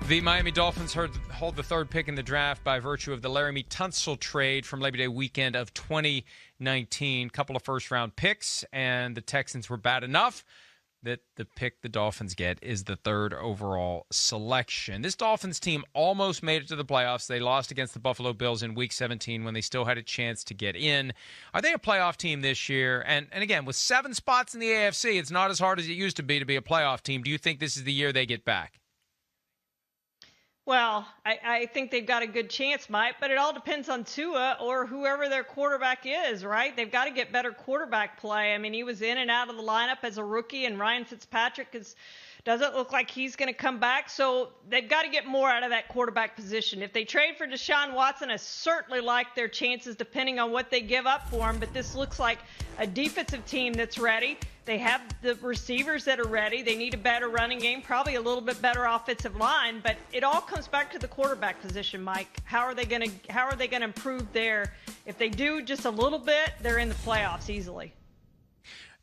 The Miami Dolphins hold the third pick in the draft by virtue of the Laramie Tunsil trade from Labor Day weekend of 2019. Couple of first-round picks, and the Texans were bad enough that the pick the Dolphins get is the third overall selection. This Dolphins team almost made it to the playoffs. They lost against the Buffalo Bills in Week 17 when they still had a chance to get in. Are they a playoff team this year? And again, with 7 spots in the AFC, it's not as hard as it used to be a playoff team. Do you think this is the year they get back? Well, I think they've got a good chance, Mike, but it all depends on Tua or whoever their quarterback is, right? They've got to get better quarterback play. I mean, he was in and out of the lineup as a rookie, and Ryan Fitzpatrick doesn't look like he's going to come back. So they've got to get more out of that quarterback position. If they trade for Deshaun Watson, I certainly like their chances depending on what they give up for him, but this looks like a defensive team that's ready. They have the receivers that are ready. They need a better running game, probably a little bit better offensive line, but it all comes back to the quarterback position, Mike. How are they going to improve there? If they do just a little bit, they're in the playoffs easily.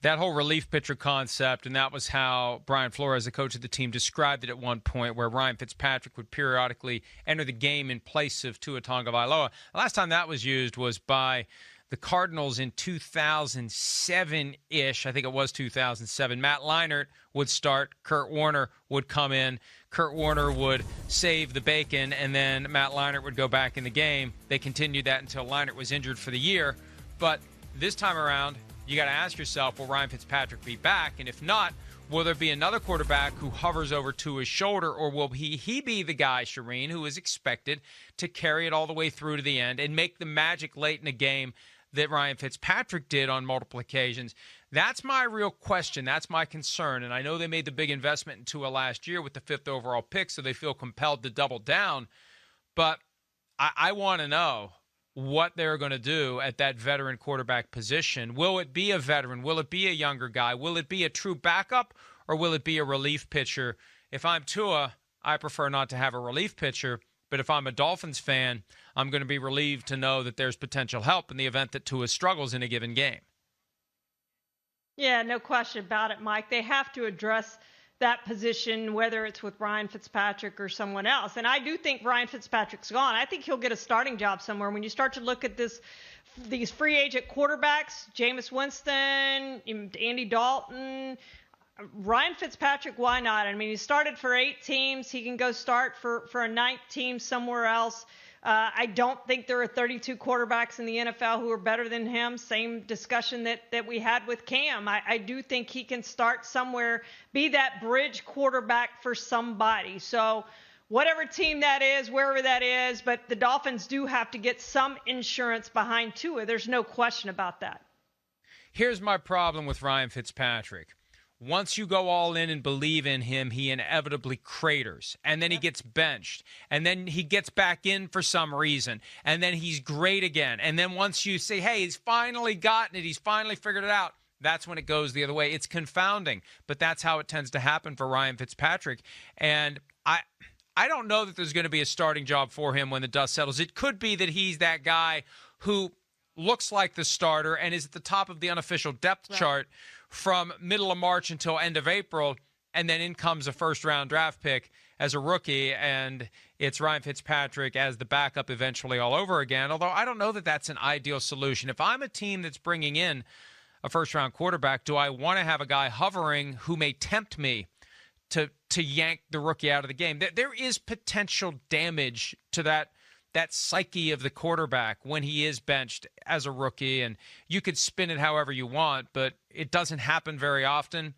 That whole relief pitcher concept, and that was how Brian Flores, the coach of the team, described it at one point, where Ryan Fitzpatrick would periodically enter the game in place of Tua Tagovailoa. The last time that was used was by the Cardinals in 2007-ish. I think it was 2007. Matt Leinart would start. Kurt Warner would come in. Kurt Warner would save the bacon, and then Matt Leinart would go back in the game. They continued that until Leinart was injured for the year. But this time around, you got to ask yourself, will Ryan Fitzpatrick be back? And if not, will there be another quarterback who hovers over to his shoulder, or will he be the guy, Charean, who is expected to carry it all the way through to the end and make the magic late in a game that Ryan Fitzpatrick did on multiple occasions? That's my real question. That's my concern. And I know they made the big investment in Tua last year with the 5th overall pick, so they feel compelled to double down. But I want to know what they're going to do at that veteran quarterback position. Will it be a veteran? Will it be a younger guy? Will it be a true backup, or will it be a relief pitcher? If I'm Tua, I prefer not to have a relief pitcher. But if I'm a Dolphins fan, I'm going to be relieved to know that there's potential help in the event that Tua struggles in a given game. Yeah, no question about it, Mike. They have to address that position, whether it's with Ryan Fitzpatrick or someone else. And I do think Ryan Fitzpatrick's gone. I think he'll get a starting job somewhere. When you start to look at these free agent quarterbacks, Jameis Winston, Andy Dalton, Ryan Fitzpatrick, why not? I mean, he started for 8 teams. He can go start for a 9th team somewhere else. I don't think there are 32 quarterbacks in the NFL who are better than him. Same discussion that we had with Cam. I do think he can start somewhere, be that bridge quarterback for somebody. So whatever team that is, wherever that is, but the Dolphins do have to get some insurance behind Tua. There's no question about that. Here's my problem with Ryan Fitzpatrick. Once you go all in and believe in him, he inevitably craters. And then he gets benched. And then he gets back in for some reason. And then he's great again. And then once you say, hey, he's finally gotten it, he's finally figured it out, that's when it goes the other way. It's confounding. But that's how it tends to happen for Ryan Fitzpatrick. And I don't know that there's going to be a starting job for him when the dust settles. It could be that he's that guy who looks like the starter and is at the top of the unofficial depth chart from middle of March until end of April, and then in comes a first-round draft pick as a rookie, and it's Ryan Fitzpatrick as the backup eventually all over again, although I don't know that that's an ideal solution. If I'm a team that's bringing in a first-round quarterback, do I want to have a guy hovering who may tempt me to yank the rookie out of the game? There is potential damage to that psyche of the quarterback when he is benched as a rookie, and you could spin it however you want, but it doesn't happen very often,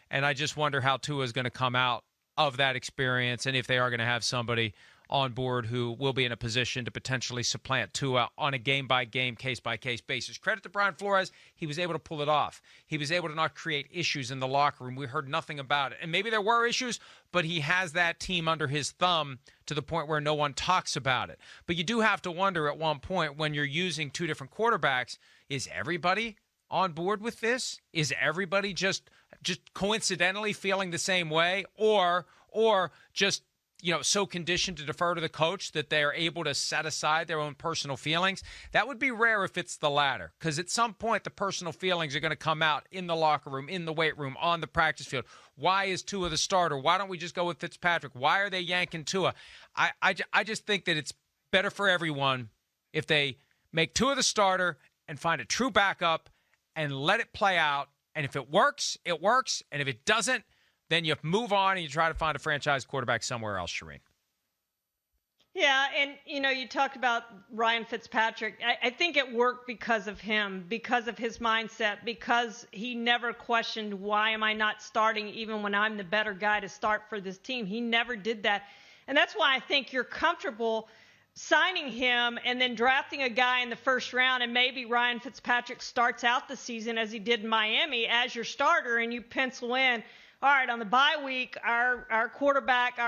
and I just wonder how Tua is going to come out of that experience, and if they are going to have somebody on board who will be in a position to potentially supplant Tua on a game-by-game, case-by-case basis. Credit to Brian Flores. He was able to pull it off. He was able to not create issues in the locker room. We heard nothing about it. And maybe there were issues, but he has that team under his thumb to the point where no one talks about it. But you do have to wonder at one point when you're using 2 different quarterbacks, is everybody on board with this? Is everybody just coincidentally feeling the same way? Or just so conditioned to defer to the coach that they are able to set aside their own personal feelings. That would be rare if it's the latter, because at some point the personal feelings are going to come out in the locker room, in the weight room, on the practice field. Why is Tua the starter? Why don't we just go with Fitzpatrick? Why are they yanking Tua? I just think that it's better for everyone if they make Tua the starter and find a true backup and let it play out. And if it works, it works. And if it doesn't, then you move on and you try to find a franchise quarterback somewhere else, Charean. Yeah, and, you talked about Ryan Fitzpatrick. I think it worked because of him, because of his mindset, because he never questioned, why am I not starting even when I'm the better guy to start for this team? He never did that. And that's why I think you're comfortable signing him and then drafting a guy in the first round, and maybe Ryan Fitzpatrick starts out the season as he did in Miami as your starter, and you pencil in, all right, on the bye week, our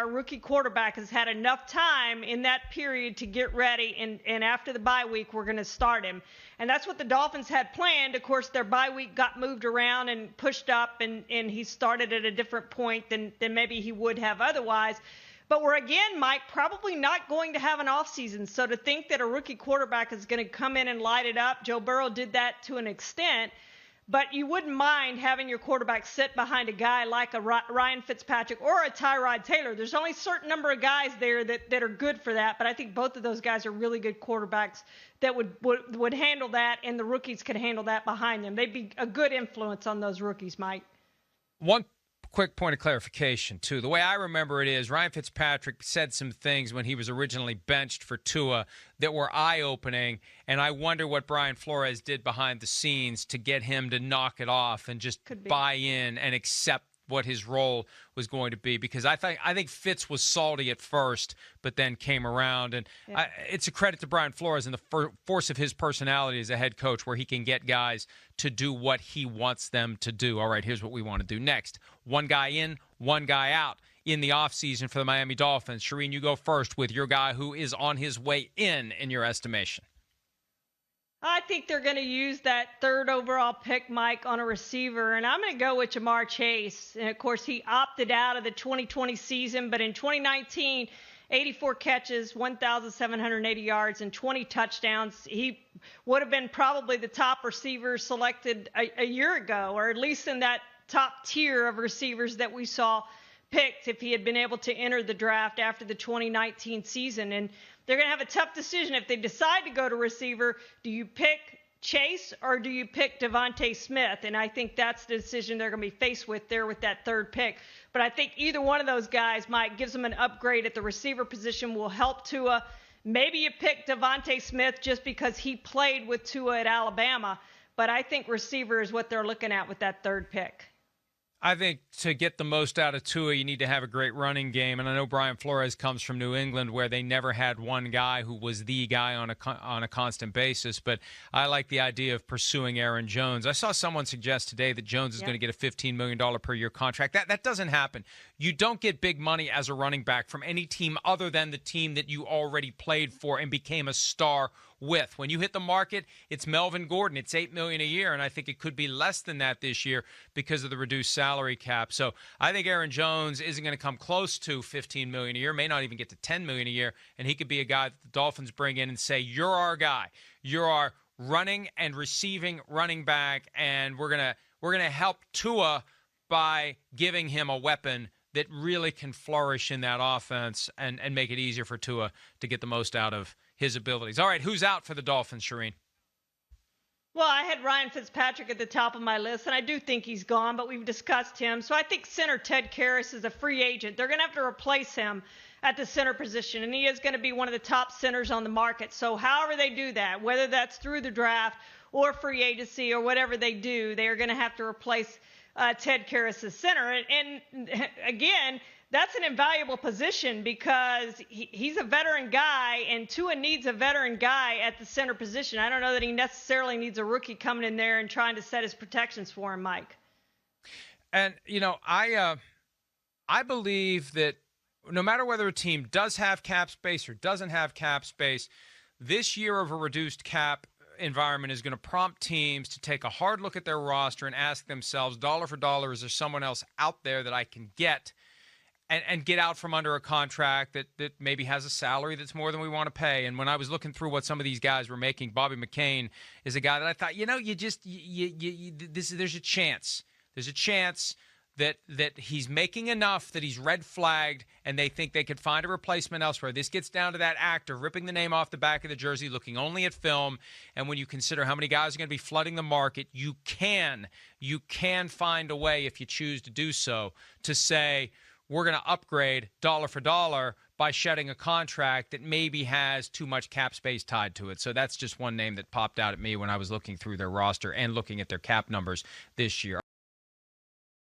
rookie quarterback has had enough time in that period to get ready, and after the bye week, we're going to start him. And that's what the Dolphins had planned. Of course, their bye week got moved around and pushed up, and he started at a different point than maybe he would have otherwise. But we're, again, Mike, probably not going to have an offseason. So to think that a rookie quarterback is going to come in and light it up, Joe Burrow did that to an extent. But you wouldn't mind having your quarterback sit behind a guy like a Ryan Fitzpatrick or a Tyrod Taylor. There's only a certain number of guys there that are good for that, but I think both of those guys are really good quarterbacks that would handle that, and the rookies could handle that behind them. They'd be a good influence on those rookies, Mike. One quick point of clarification, too. The way I remember it is Ryan Fitzpatrick said some things when he was originally benched for Tua that were eye-opening, and I wonder what Brian Flores did behind the scenes to get him to knock it off and just buy in and accept what his role was going to be, because I think Fitz was salty at first, but then came around, and it's a credit to Brian Flores and the force of his personality as a head coach, where he can get guys to do what he wants them to do. All right, here's what we want to do next. One guy in, one guy out in the offseason for the Miami Dolphins. Charean, you go first with your guy who is on his way in your estimation. I think they're going to use that third overall pick, Mike, on a receiver, and I'm going to go with Jamar Chase. And, of course, he opted out of the 2020 season, but in 2019, 84 catches, 1,780 yards, and 20 touchdowns. He would have been probably the top receiver selected a year ago, or at least in that top tier of receivers that we saw picked if he had been able to enter the draft after the 2019 season. And they're going to have a tough decision if they decide to go to receiver. Do you pick Chase or do you pick Devontae Smith? And I think that's the decision they're going to be faced with there with that third pick. But I think either one of those guys, Mike, gives them an upgrade at the receiver position, will help Tua. Maybe you pick Devontae Smith just because he played with Tua at Alabama. But I think receiver is what they're looking at with that third pick. I think to get the most out of Tua, you need to have a great running game. And I know Brian Flores comes from New England, where they never had one guy who was the guy on a constant basis. But I like the idea of pursuing Aaron Jones. I saw someone suggest today that Jones is going to get a $15 million per year contract. That doesn't happen. You don't get big money as a running back from any team other than the team that you already played for and became a star with. When you hit the market, it's Melvin Gordon. It's $8 million a year, and I think it could be less than that this year because of the reduced salary cap. So I think Aaron Jones isn't going to come close to $15 million a year, may not even get to $10 million a year, and he could be a guy that the Dolphins bring in and say, you're our guy. You're our running and receiving running back, and we're gonna help Tua by giving him a weapon that really can flourish in that offense and make it easier for Tua to get the most out of his abilities. All right, who's out for the Dolphins, Charean? Well, I had Ryan Fitzpatrick at the top of my list, and I do think he's gone, but we've discussed him. So I think center Ted Karras is a free agent. They're going to have to replace him at the center position, and he is going to be one of the top centers on the market. So however they do that, whether that's through the draft or free agency or whatever they do, they are going to have to replace Ted Karras as center. And again, that's an invaluable position because he's a veteran guy, and Tua needs a veteran guy at the center position. I don't know that he necessarily needs a rookie coming in there and trying to set his protections for him, Mike. And, I believe that no matter whether a team does have cap space or doesn't have cap space, this year of a reduced cap environment is going to prompt teams to take a hard look at their roster and ask themselves, dollar for dollar, is there someone else out there that I can get and get out from under a contract that maybe has a salary that's more than we want to pay. And when I was looking through what some of these guys were making, Bobby McCain is a guy that I thought, there's a chance. There's a chance that he's making enough that he's red flagged and they think they could find a replacement elsewhere. This gets down to that act of ripping the name off the back of the jersey, looking only at film. And when you consider how many guys are going to be flooding the market, you can find a way, if you choose to do so, to say we're going to upgrade dollar for dollar by shedding a contract that maybe has too much cap space tied to it. So that's just one name that popped out at me when I was looking through their roster and looking at their cap numbers this year.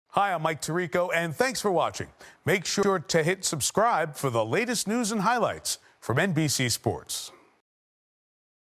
Hi, I'm Mike Tirico, and thanks for watching. Make sure to hit subscribe for the latest news and highlights from NBC Sports.